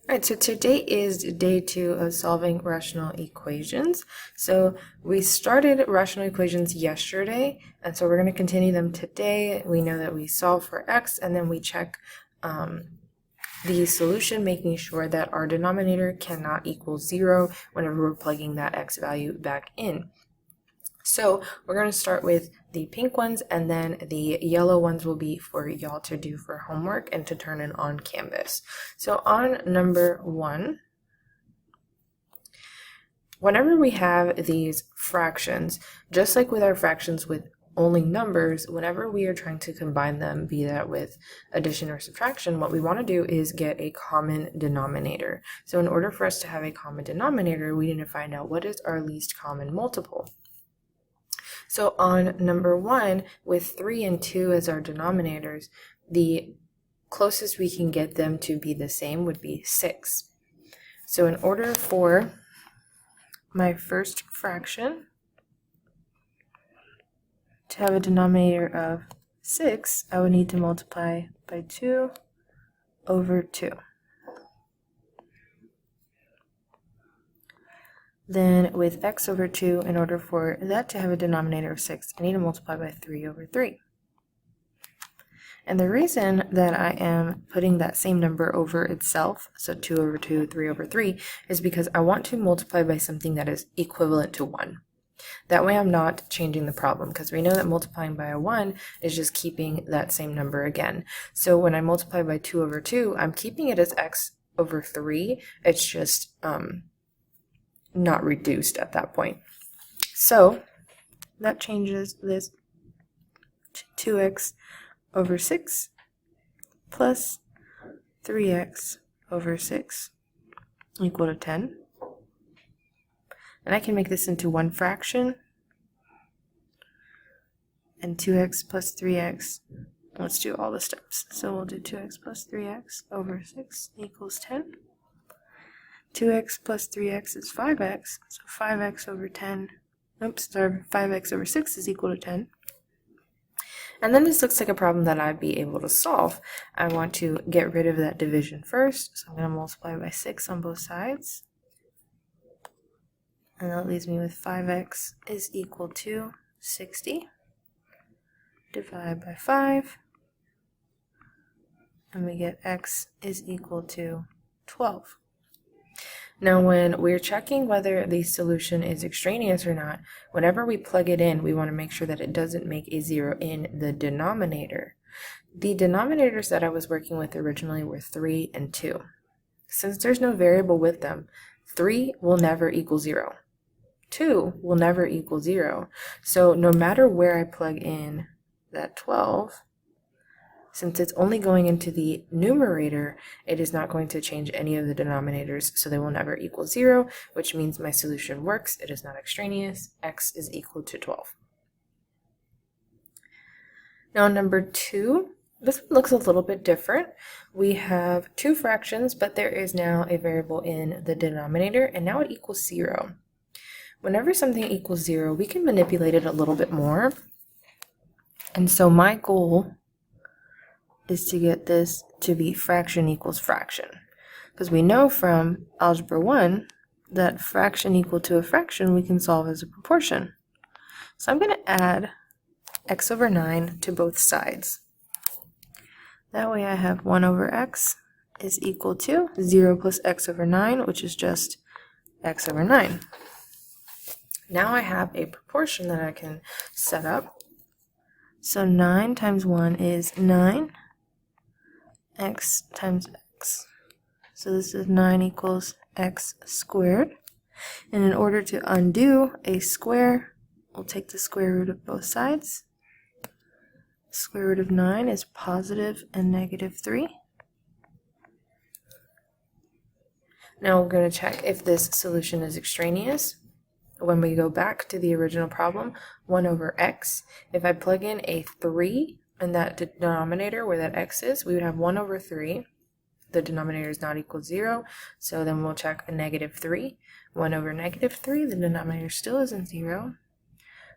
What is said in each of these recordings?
Alright, so today is day 2 of solving rational equations. So we started rational equations yesterday, and so we're going to continue them today. We know that we solve for x, and then we check the solution, making sure that our denominator cannot equal 0 whenever we're plugging that x value back in. So we're going to start with the pink ones, and then the yellow ones will be for y'all to do for homework and to turn in on Canvas. So on number 1, whenever we have these fractions, just like with our fractions with only numbers, whenever we are trying to combine them, be that with addition or subtraction, what we want to do is get a common denominator. So in order for us to have a common denominator, we need to find out what is our least common multiple. So on number 1, with 3 and 2 as our denominators, the closest we can get them to be the same would be 6. So in order for my first fraction to have a denominator of 6, I would need to multiply by 2 over 2. Then with x over 2, in order for that to have a denominator of 6, I need to multiply by 3 over 3. And the reason that I am putting that same number over itself, so 2 over 2, 3 over 3, is because I want to multiply by something that is equivalent to 1. That way I'm not changing the problem, because we know that multiplying by a 1 is just keeping that same number again. So when I multiply by 2 over 2, I'm keeping it as x over 3. It's just not reduced at that point. So that changes this to 2x over 6 plus 3x over 6 equal to 10. And I can make this into one fraction. And 2x plus 3x, let's do all the steps. So we'll do 2x plus 3x over 6 equals 10. 2x plus 3x is 5x, so 5x over 10, 5x over 6 is equal to 10. And then this looks like a problem that I'd be able to solve. I want to get rid of that division first, so I'm going to multiply by 6 on both sides. And that leaves me with 5x is equal to 60. Divide by 5, and we get x is equal to 12. Now when we're checking whether the solution is extraneous or not, whenever we plug it in, we want to make sure that it doesn't make a 0 in the denominator. The denominators that I was working with originally were 3 and 2. Since there's no variable with them, 3 will never equal 0. 2 will never equal 0. So no matter where I plug in that 12, since it's only going into the numerator, it is not going to change any of the denominators, so they will never equal 0, which means my solution works. It is not extraneous. X is equal to 12. Now number 2, this one looks a little bit different. We have two fractions, but there is now a variable in the denominator, and now it equals 0. Whenever something equals 0, we can manipulate it a little bit more. And so my goal is to get this to be fraction equals fraction. Because we know from Algebra 1 that fraction equal to a fraction we can solve as a proportion. So I'm going to add x over 9 to both sides. That way I have 1 over x is equal to 0 plus x over 9, which is just x over 9. Now I have a proportion that I can set up. So 9 times 1 is 9. X times x. So this is 9 equals x squared. And in order to undo a square, we'll take the square root of both sides. Square root of 9 is positive and negative 3. Now we're going to check if this solution is extraneous. When we go back to the original problem, 1 over x, if I plug in a 3 in that denominator where that x is, we would have 1 over 3. The denominator is not equal to 0, so then we'll check a negative 3. 1 over negative 3, the denominator still isn't 0.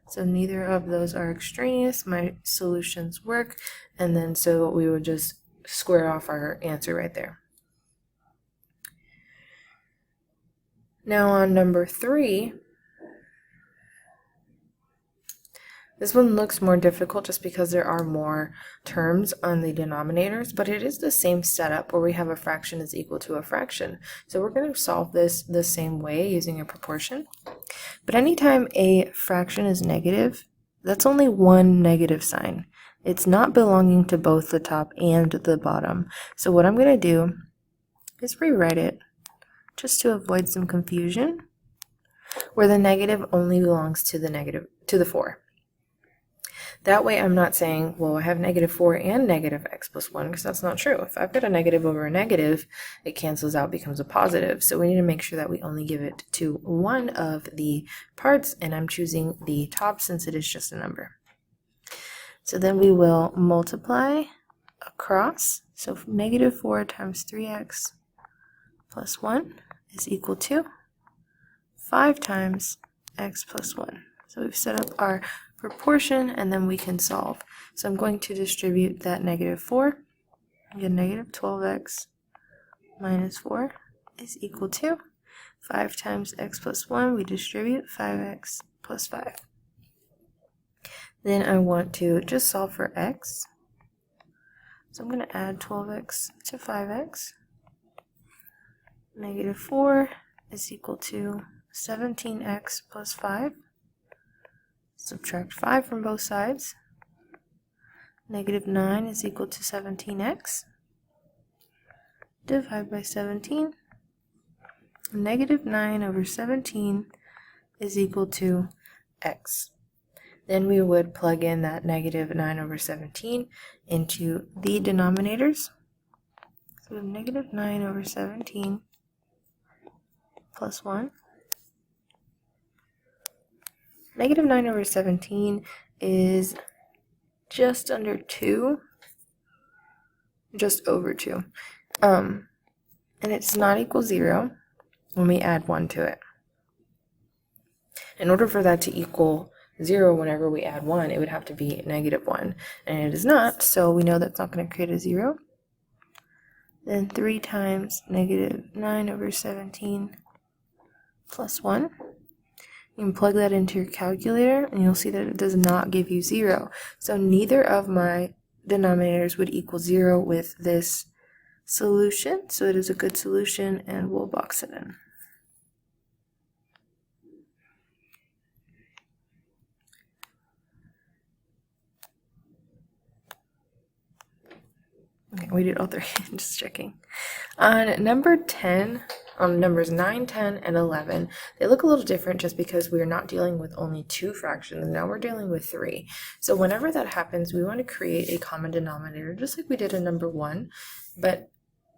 So neither of those are extraneous. My solutions work, and then so we would just square off our answer right there. Now on number 3, this one looks more difficult just because there are more terms on the denominators, but it is the same setup where we have a fraction is equal to a fraction. So we're going to solve this the same way using a proportion. But anytime a fraction is negative, that's only one negative sign. It's not belonging to both the top and the bottom. So what I'm going to do is rewrite it just to avoid some confusion, where the negative only belongs to the 4. That way I'm not saying, well, I have negative 4 and negative x plus 1, because that's not true. If I've got a negative over a negative, it cancels out, becomes a positive. So we need to make sure that we only give it to one of the parts, and I'm choosing the top since it is just a number. So then we will multiply across. So negative 4 times 3x plus 1 is equal to 5 times x plus 1. So we've set up our proportion, and then we can solve. So I'm going to distribute that negative 4. I get negative 12x minus 4 is equal to 5 times x plus 1. We distribute 5x plus 5. Then I want to just solve for x. So I'm going to add 12x to 5x. Negative 4 is equal to 17x plus 5. Subtract 5 from both sides. Negative 9 is equal to 17x. Divide by 17. Negative 9 over 17 is equal to x. Then we would plug in that negative 9 over 17 into the denominators. So we have negative 9 over 17 plus 1. Negative 9 over 17 is just under 2, just over 2. And it's not equal 0 when we add 1 to it. In order for that to equal 0 whenever we add 1, it would have to be negative 1. And it is not, so we know that's not going to create a 0. Then 3 times negative 9 over 17 plus 1. You can plug that into your calculator, and you'll see that it does not give you 0. So neither of my denominators would equal 0 with this solution. So it is a good solution, and we'll box it in. Okay, we did all 3. Just checking. On number 10, on numbers 9, 10, and 11, they look a little different just because we're not dealing with only 2 fractions. Now we're dealing with 3. So whenever that happens, we want to create a common denominator, just like we did in number 1. But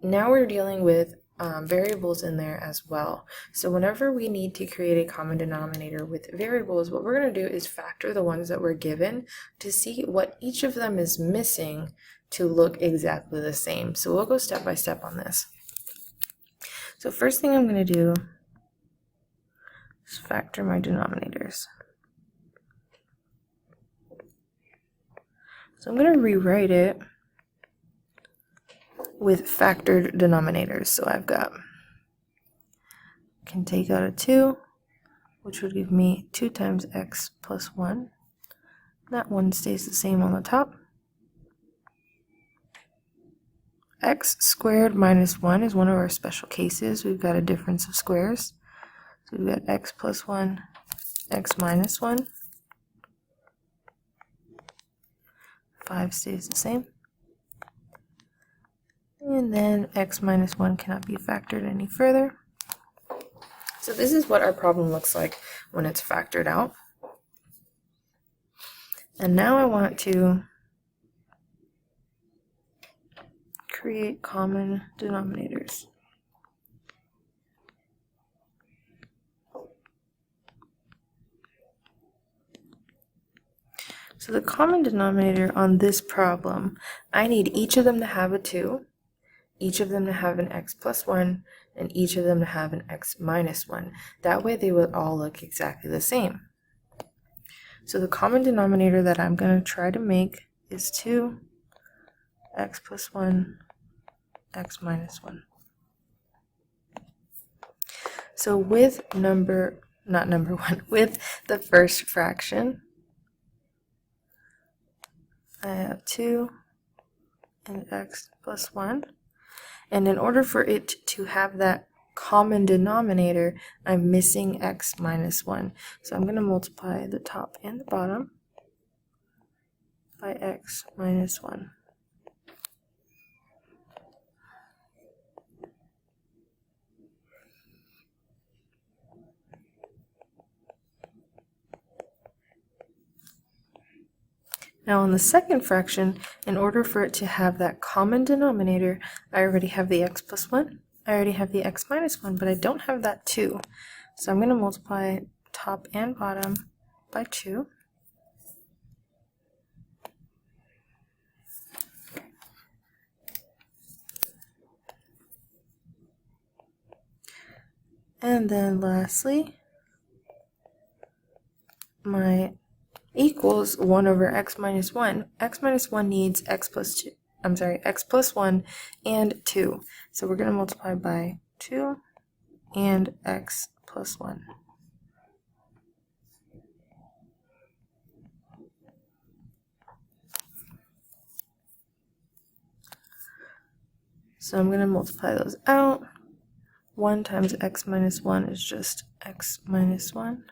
now we're dealing with variables in there as well. So whenever we need to create a common denominator with variables, what we're going to do is factor the ones that we're given to see what each of them is missing to look exactly the same. So we'll go step by step on this. So first thing I'm going to do is factor my denominators. So I'm going to rewrite it with factored denominators. So I've got, can take out a 2, which would give me 2 times x plus 1. That one stays the same on the top. X squared minus 1 is one of our special cases. We've got a difference of squares. So we've got x plus 1, x minus 1. 5 stays the same. And then x minus 1 cannot be factored any further. So this is what our problem looks like when it's factored out. And now I want to create common denominators. So the common denominator on this problem, I need each of them to have a 2, each of them to have an x plus 1, and each of them to have an x minus 1. That way they would all look exactly the same. So the common denominator that I'm going to try to make is 2, x plus 1, x minus 1. So with with the first fraction, I have 2 and x plus 1. And in order for it to have that common denominator, I'm missing x minus 1. So I'm going to multiply the top and the bottom by x minus 1. Now on the second fraction, in order for it to have that common denominator, I already have the x plus 1, I already have the x minus 1, but I don't have that 2. So I'm going to multiply top and bottom by 2. And then lastly, my equals 1 over x minus 1. X minus 1 needs x plus 1 and 2. So we're going to multiply by 2 and x plus 1. So I'm going to multiply those out. 1 times x minus 1 is just x minus 1.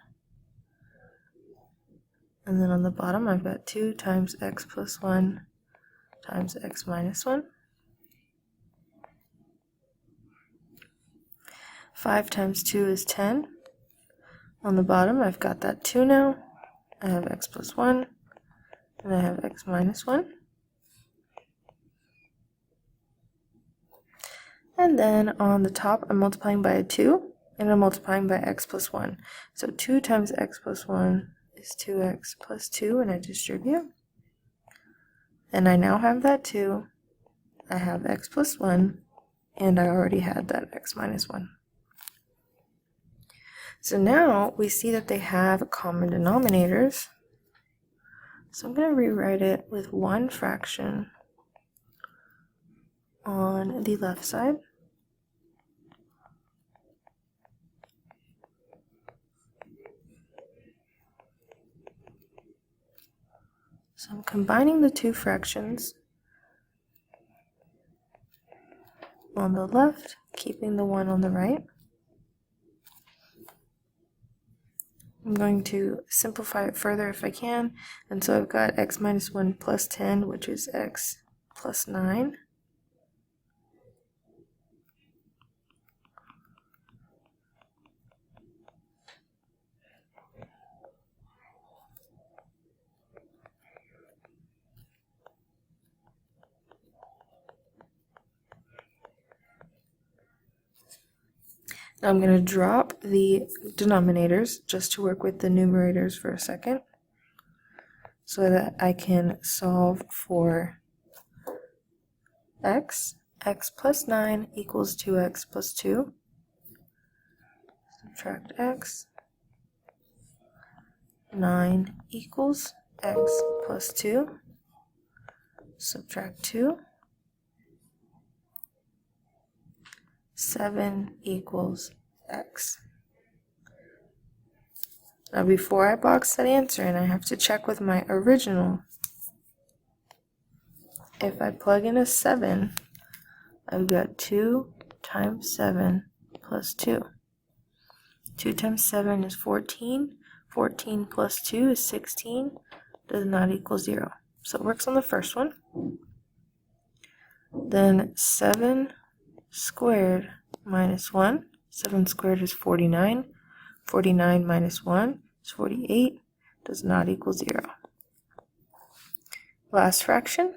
And then on the bottom, I've got 2 times x plus 1 times x minus 1. 5 times 2 is 10. On the bottom, I've got that 2 now. I have x plus 1, and I have x minus 1. And then on the top, I'm multiplying by a 2, and I'm multiplying by x plus 1. So 2 times x plus 1 is 2x plus 2, and I distribute. And I now have that 2. I have x plus 1, and I already had that x minus 1. So now we see that they have common denominators. So I'm going to rewrite it with one fraction on the left side. So I'm combining the two fractions on the left, keeping the one on the right. I'm going to simplify it further if I can, and so I've got x minus 1 plus 10, which is x plus 9. Now I'm going to drop the denominators just to work with the numerators for a second so that I can solve for x. X plus 9 equals 2x plus 2. Subtract x. 9 equals x plus 2. Subtract 2. 7 equals x. Now before I box that answer, and I have to check with my original, if I plug in a 7, I've got 2 times 7 plus 2. 2 times 7 is 14. 14 plus 2 is 16. Does not equal 0. So it works on the first one. Then 7 squared minus 1. 7 squared is 49. 49 minus 1 is 48. Does not equal 0. Last fraction,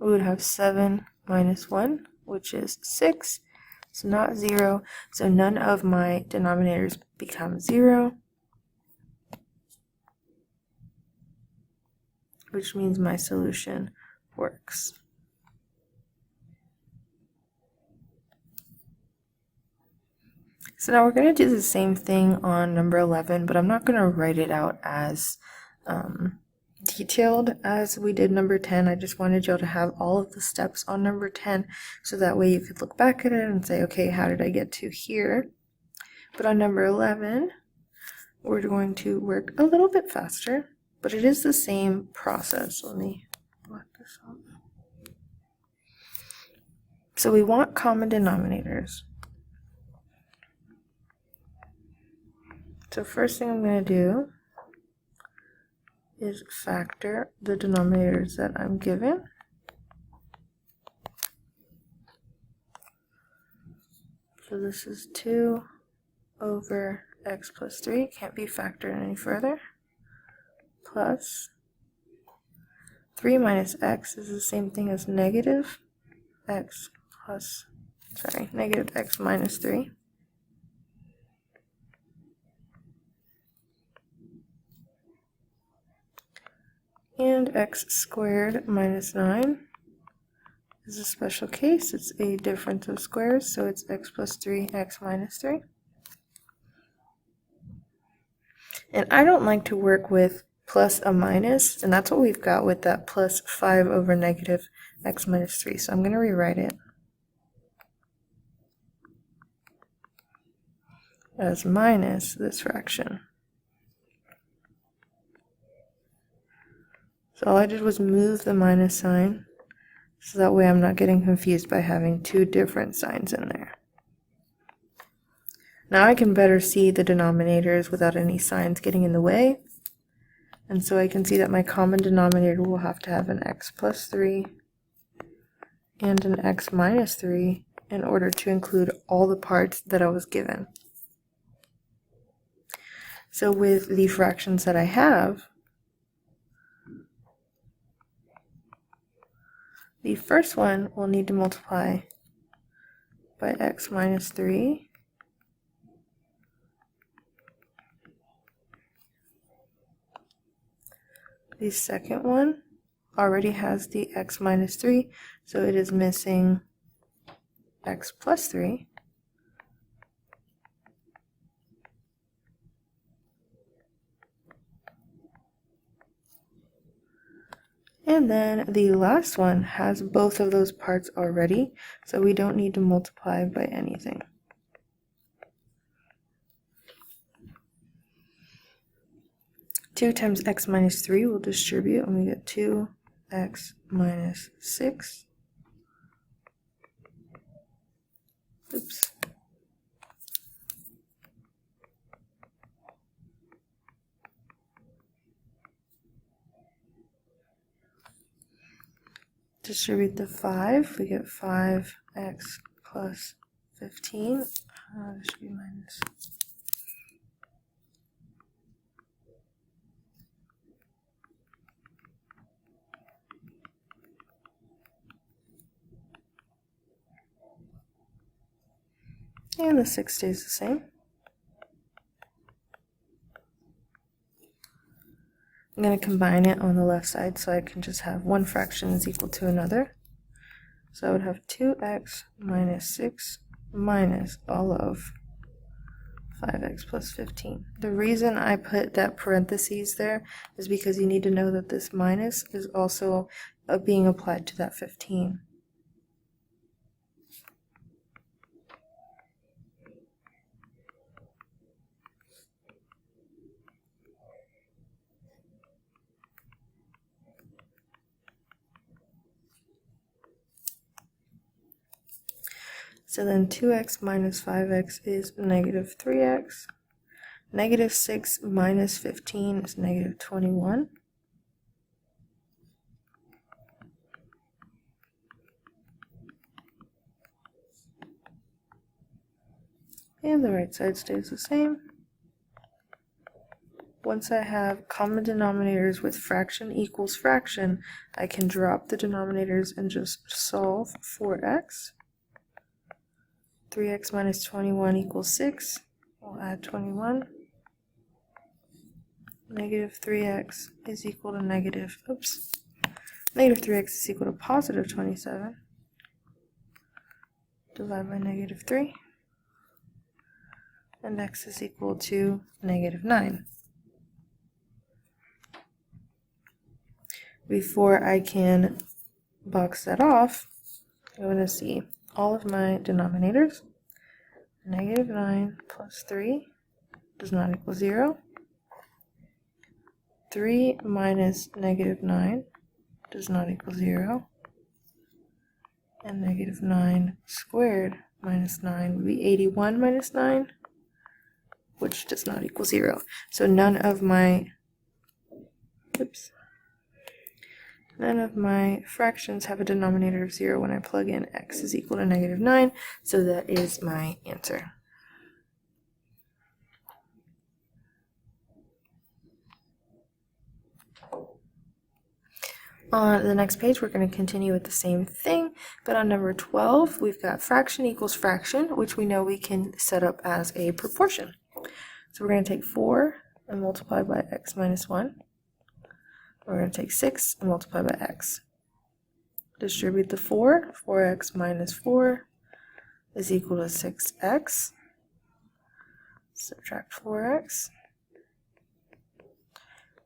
we would have 7 minus 1, which is 6. It's not 0, so none of my denominators become 0, which means my solution works. So now we're going to do the same thing on number 11, but I'm not going to write it out as detailed as we did number 10. I just wanted y'all to have all of the steps on number 10, so that way you could look back at it and say, okay, how did I get to here? But on number 11, we're going to work a little bit faster, but it is the same process. Let me lock this up. So we want common denominators. So first thing I'm going to do is factor the denominators that I'm given. So this is 2 over x plus 3, can't be factored any further, plus 3 minus x is the same thing as negative x minus 3. And x squared minus 9 is a special case. It's a difference of squares, so it's x plus 3, x minus 3. And I don't like to work with plus a minus, and that's what we've got with that plus 5 over negative x minus 3. So I'm going to rewrite it as minus this fraction. So all I did was move the minus sign, so that way I'm not getting confused by having two different signs in there. Now I can better see the denominators without any signs getting in the way. And so I can see that my common denominator will have to have an x plus 3 and an x minus 3 in order to include all the parts that I was given. So with the fractions that I have, the first one will need to multiply by x minus 3. The second one already has the x minus 3, so it is missing x plus 3. And then the last one has both of those parts already, so we don't need to multiply by anything. Two times x minus 3 will distribute, and we get 2x minus 6. Oops. Distribute the 5, we get 5x plus 15. This should be minus. And the 6 stays the same. I'm going to combine it on the left side so I can just have one fraction is equal to another. So I would have 2x minus 6 minus all of 5x plus 15. The reason I put that parentheses there is because you need to know that this minus is also being applied to that 15. So then 2x minus 5x is negative 3x. Negative 6 minus 15 is negative 21. And the right side stays the same. Once I have common denominators with fraction equals fraction, I can drop the denominators and just solve for x. 3x minus 21 equals 6. We'll add 21. Negative 3x is equal to negative 3x is equal to positive 27. Divide by negative 3. And x is equal to negative 9. Before I can box that off, I'm going to see all of my denominators. Negative 9 plus plus 3 does not equal 0. 3 minus negative 9 does not equal 0. And negative 9 squared minus 9 would be 81 minus 9, which does not equal 0. So none of my fractions have a denominator of 0 when I plug in x is equal to negative 9, so that is my answer. On the next page, we're going to continue with the same thing, but on number 12, we've got fraction equals fraction, which we know we can set up as a proportion. So we're going to take 4 and multiply by x minus 1. We're going to take 6 and multiply by x. Distribute the 4. 4x minus 4 is equal to 6x. Subtract 4x.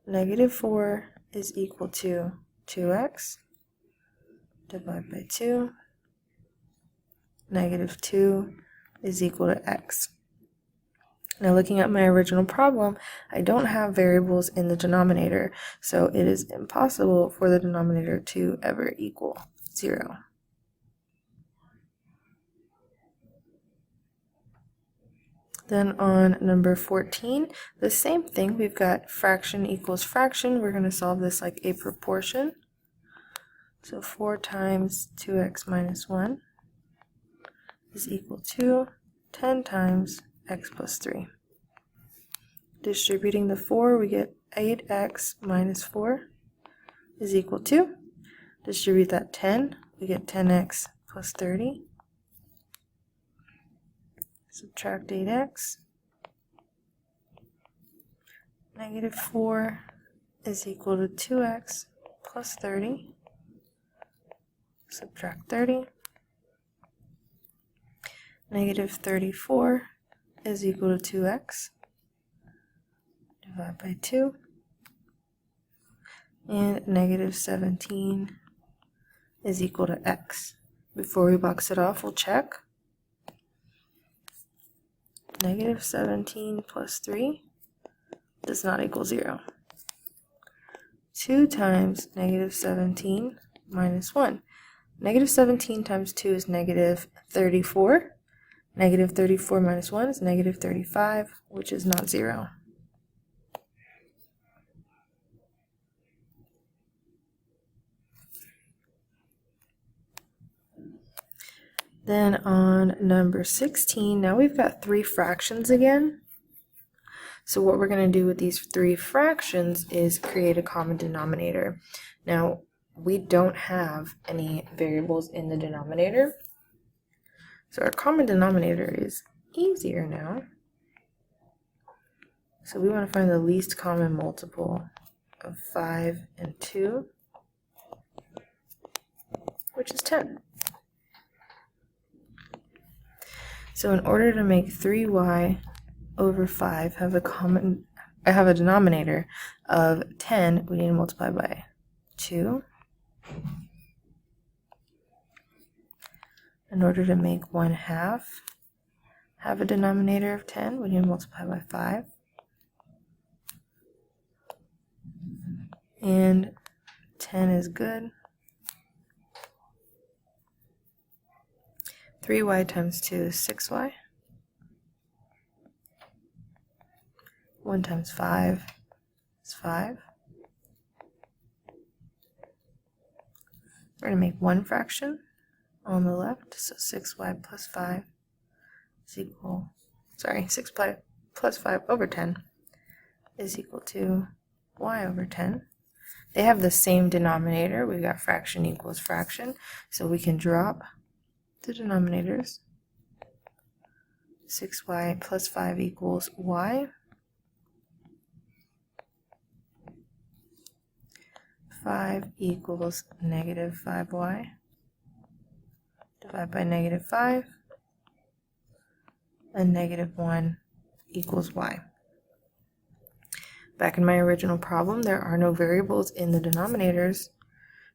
Negative 4 is equal to 2x. Divide by 2. Negative 2 is equal to x. Now looking at my original problem, I don't have variables in the denominator, so it is impossible for the denominator to ever equal 0. Then on number 14, the same thing. We've got fraction equals fraction. We're going to solve this like a proportion. So 4 times 2x minus 1 is equal to 10 times x plus 3. Distributing the 4, we get 8x minus 4 is equal to, distribute that 10, we get 10x plus 30. Subtract 8x. Negative 4 is equal to 2x plus 30. Subtract 30. Negative 34 is equal to 2x. Divide by 2. And negative 17 is equal to x. Before we box it off, we'll check. Negative 17 plus 3 does not equal 0. 2 times negative 17 minus 1. Negative 17 times 2 is negative 34. Negative 34 minus 1 is negative 35, which is not 0. Then on number 16, now we've got 3 fractions again. So what we're going to do with these 3 fractions is create a common denominator. Now, we don't have any variables in the denominator. So our common denominator is easier now. So we want to find the least common multiple of 5 and 2, which is 10. So in order to make 3y over 5 have a denominator of 10, we need to multiply by 2. In order to make 1/2 have a denominator of 10, we need to multiply by 5. And 10 is good. 3y times 2 is 6y. 1 times 5 is 5. We're going to make one fraction on the left, so 6y plus 5 is equal, 6y plus 5 over 10 is equal to y over 10. They have the same denominator. We've got fraction equals fraction, so we can drop the denominators. 6y plus 5 equals y. 5 equals negative 5y. Divide by negative 5. And negative 1 equals y. Back in my original problem, there are no variables in the denominators,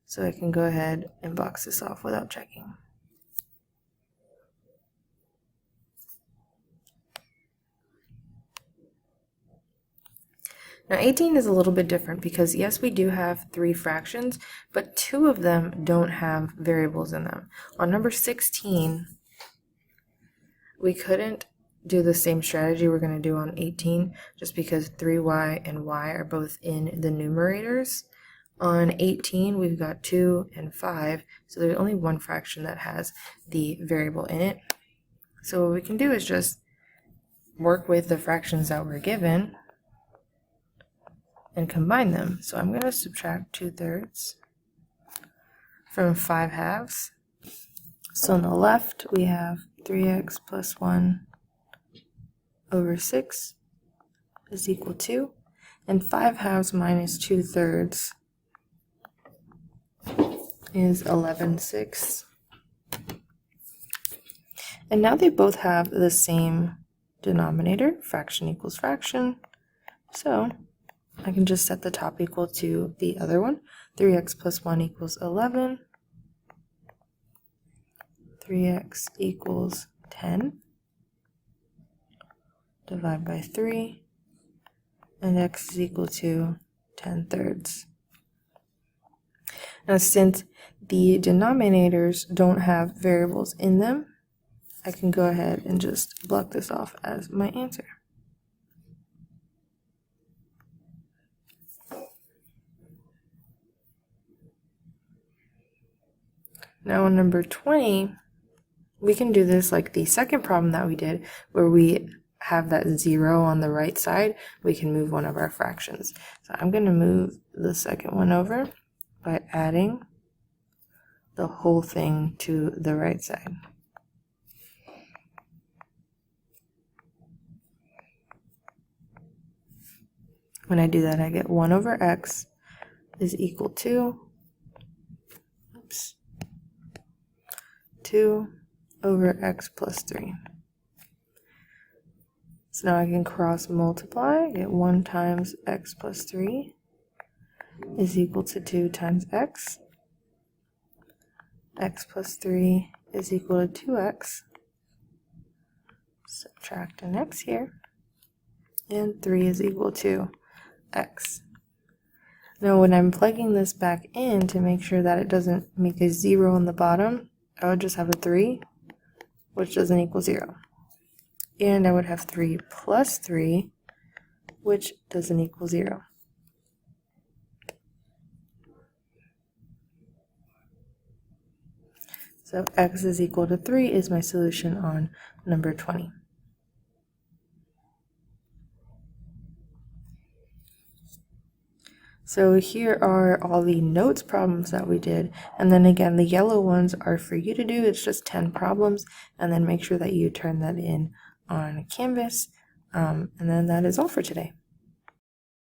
so I can go ahead and box this off without checking. Now 18 is a little bit different because yes, we do have 3 fractions, but 2 of them don't have variables in them. On number 16, we couldn't do the same strategy we're going to do on 18 just because 3y and y are both in the numerators. On 18, we've got 2 and 5, so there's only one fraction that has the variable in it. So what we can do is just work with the fractions that we're given and combine them. So I'm going to subtract 2/3 from 5/2. So on the left, we have 3x plus 1 over 6 is equal to, and 5/2 minus 2/3 is 11/6. And now they both have the same denominator, fraction equals fraction. So I can just set the top equal to the other one. 3x plus 1 equals 11. 3x equals 10. Divide by 3. And x is equal to 10/3. Now since the denominators don't have variables in them, I can go ahead and just block this off as my answer. Now on number 20, we can do this like the second problem that we did, where we have that 0 on the right side. We can move one of our fractions. So I'm going to move the second one over by adding the whole thing to the right side. When I do that, I get 1 over x is equal to 2 over x plus 3. So now I can cross multiply, get 1 times x plus 3 is equal to 2 times x. X plus 3 is equal to 2x. Subtract an x here. And 3 is equal to x. Now when I'm plugging this back in to make sure that it doesn't make a 0 on the bottom, I would just have a 3, which doesn't equal 0. And I would have 3 plus 3, which doesn't equal 0. So x is equal to 3 is my solution on number 20. So here are all the notes problems that we did, and then again the yellow ones are for you to do. It's just 10 problems, and then make sure that you turn that in on Canvas, and then that is all for today.